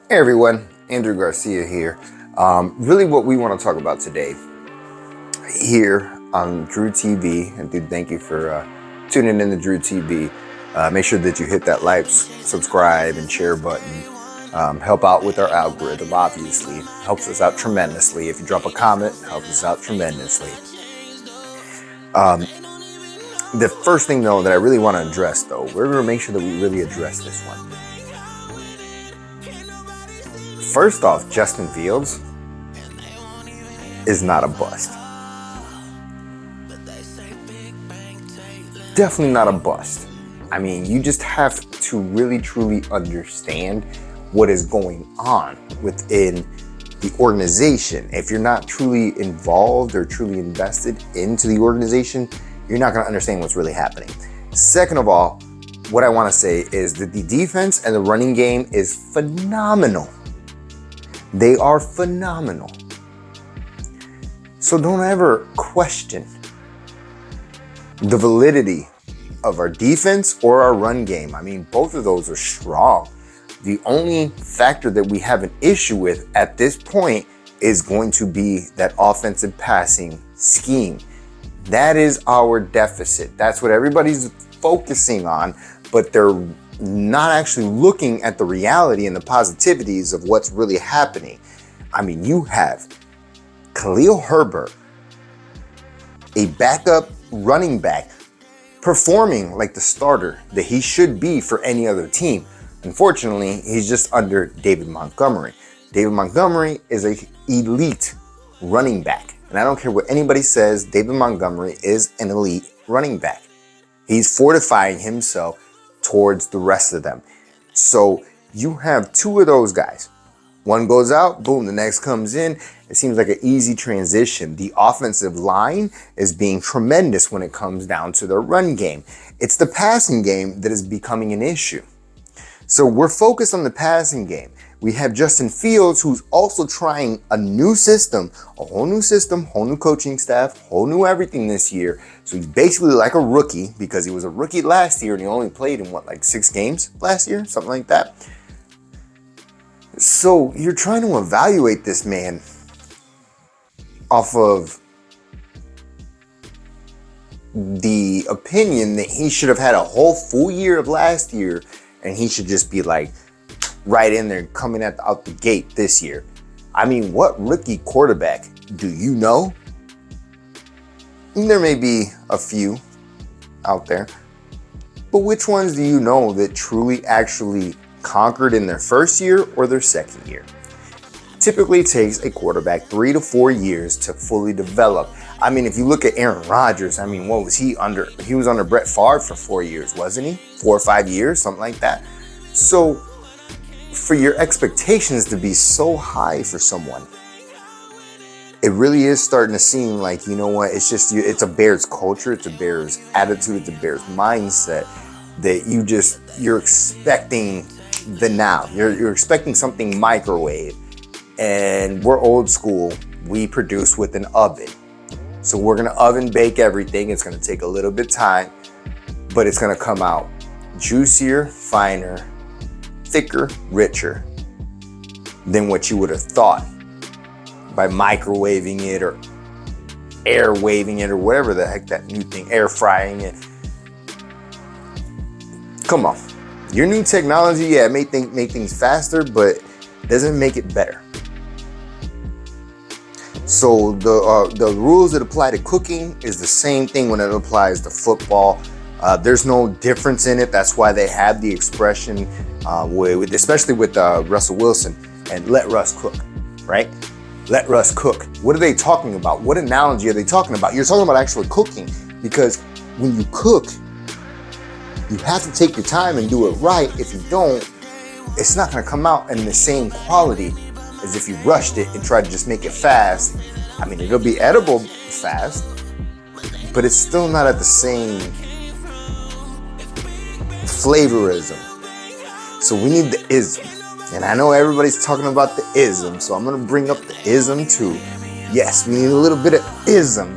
Hey everyone, Andrew Garcia here. Really what we want to talk about today here on Drew TV, and dude, thank you for tuning in to Drew TV. Make sure that you hit that like, subscribe, and share button. Help out with our algorithm, obviously. Helps us out tremendously. If you drop a comment, helps us out tremendously. The first thing though that I really want to address though, we're going to make sure that we really address this one. First off, Justin Fields is not a bust. Definitely not a bust. I mean, you just have to really truly understand what is going on within the organization. If you're not truly involved or truly invested into the organization, you're not going to understand what's really happening. Second of all, what I want to say is that the defense and the running game is phenomenal. They are phenomenal. So don't ever question the validity of our defense or our run game. I mean, both of those are strong. The only factor that we have an issue with at this point is going to be that offensive passing scheme. That is our deficit. That's what everybody's focusing on, but they're not actually looking at the reality and the positivities of what's really happening. I mean, you have Khalil Herbert, a backup running back, performing like the starter that he should be for any other team. Unfortunately, he's just under David Montgomery. David Montgomery is an elite running back. And I don't care what anybody says, David Montgomery is an elite running back. He's fortifying himself towards the rest of them. So you have two of those guys. One goes out, boom, the next comes in. It seems like an easy transition. The offensive line is being tremendous when it comes down to the run game. It's the passing game that is becoming an issue. So we're focused on the passing game. We have Justin Fields, who's also trying a new system, whole new coaching staff, whole new everything this year. So he's basically like a rookie because he was a rookie last year and he only played in like 6 games last year, something like that. So you're trying to evaluate this man off of the opinion that he should have had a whole full year of last year and he should just be like right in there coming out the gate this year. I mean, what rookie quarterback do you know? There may be a few out there, but which ones do you know that truly actually conquered in their first year or their second year? Typically it takes a quarterback 3 to 4 years to fully develop. I mean, if you look at Aaron Rodgers, I mean, what was he under? He was under Brett Favre for 4 years, wasn't he? 4 or 5 years, something like that. So for your expectations to be so high for someone, it really is starting to seem like, you know what, it's a Bears culture, it's a Bears attitude, it's a Bears mindset that you're expecting the now. You're expecting something microwave, and we're old school. We produce with an oven. So we're gonna oven bake everything. It's gonna take a little bit of time, but it's gonna come out juicier, finer, thicker, richer than what you would have thought by microwaving it or air waving it or whatever the heck that new thing, air frying it. Come on. Your new technology, yeah, make things faster, but doesn't make it better. So the rules that apply to cooking is the same thing when it applies to football. There's no difference in it. That's why they have the expression, especially with Russell Wilson, and let Russ cook, right? Let Russ cook. What are they talking about? What analogy are they talking about? You're talking about actually cooking, because when you cook, you have to take your time and do it right. If you don't, it's not going to come out in the same quality as if you rushed it and tried to just make it fast. I mean, it'll be edible fast, but it's still not at the same flavorism. So we need the ism. And I know everybody's talking about the ism, so I'm going to bring up the ism too. Yes, we need a little bit of ism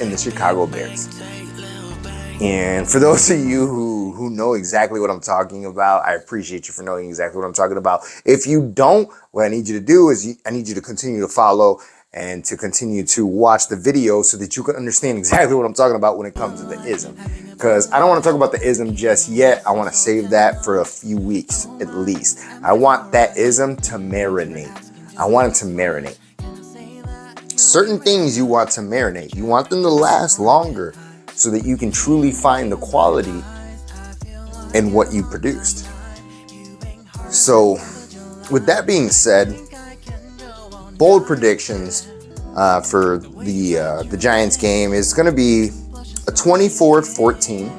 in the Chicago Bears. And for those of you who who know exactly what I'm talking about, I appreciate you for knowing exactly what I'm talking about. If you don't, what I need you to do is I need you to continue to follow and to continue to watch the video so that you can understand exactly what I'm talking about when it comes to the ism. Because I don't want to talk about the ism just yet. I want to save that for a few weeks at least. I want that ism to marinate. I want it to marinate. Certain things you want to marinate. You want them to last longer so that you can truly find the quality in what you produced. So with that being said, bold predictions for the Giants game is going to be a 24-14.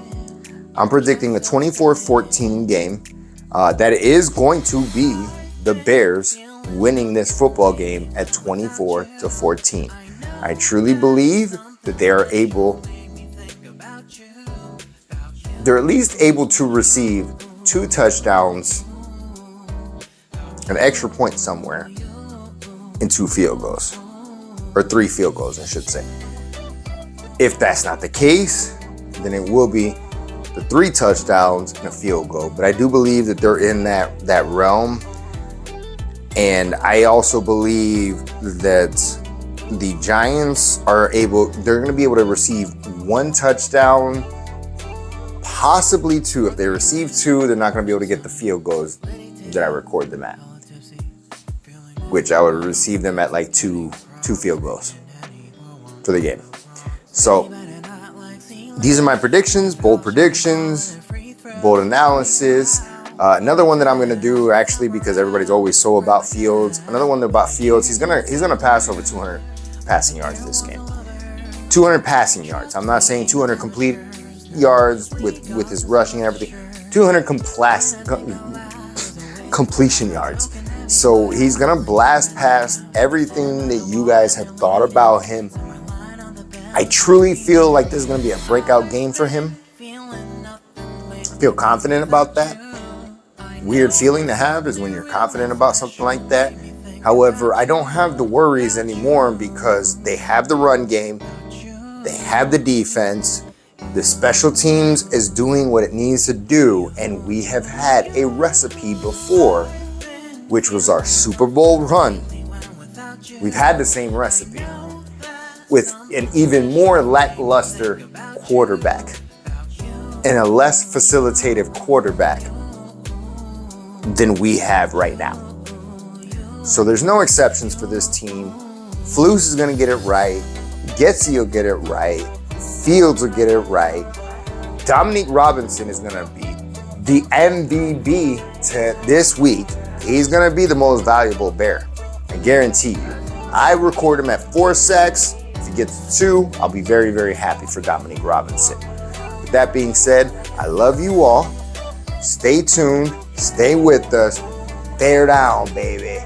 I'm predicting a 24-14 game. That is going to be the Bears winning this football game at 24-14. I truly believe that they're at least able to receive 2 touchdowns, an extra point somewhere, and 2 field goals, or 3 field goals, I should say. If that's not the case, then it will be the 3 touchdowns and a field goal. But I do believe that they're in that realm. And I also believe that the Giants they're going to be able to receive 1 touchdown, possibly 2. If they receive 2, they're not going to be able to get the field goals that I record them at, which I would receive them at like two field goals for the game. So these are my predictions, bold analysis. Another one that I'm going to do, actually, because everybody's always so about Fields. Another one about Fields, he's gonna pass over 200 passing yards this game. 200 passing yards. I'm not saying 200 complete yards with his rushing and everything. 200 completion yards. So he's gonna blast past everything that you guys have thought about him. I truly feel like this is gonna be a breakout game for him. I feel confident about that. Weird feeling to have is when you're confident about something like that. However, I don't have the worries anymore because they have the run game, they have the defense, the special teams is doing what it needs to do, and we have had a recipe before, which was our Super Bowl run. We've had the same recipe with an even more lackluster quarterback and a less facilitative quarterback than we have right now. So there's no exceptions for this team. Flus is going to get it right. Getsy will get it right. Fields will get it right. Dominique Robinson is going to be the MVP to this week. He's going to be the most valuable Bear. I guarantee you. I record him at 4 sacks. If he gets 2, I'll be very, very happy for Dominique Robinson. With that being said, I love you all. Stay tuned. Stay with us. Bear down, baby.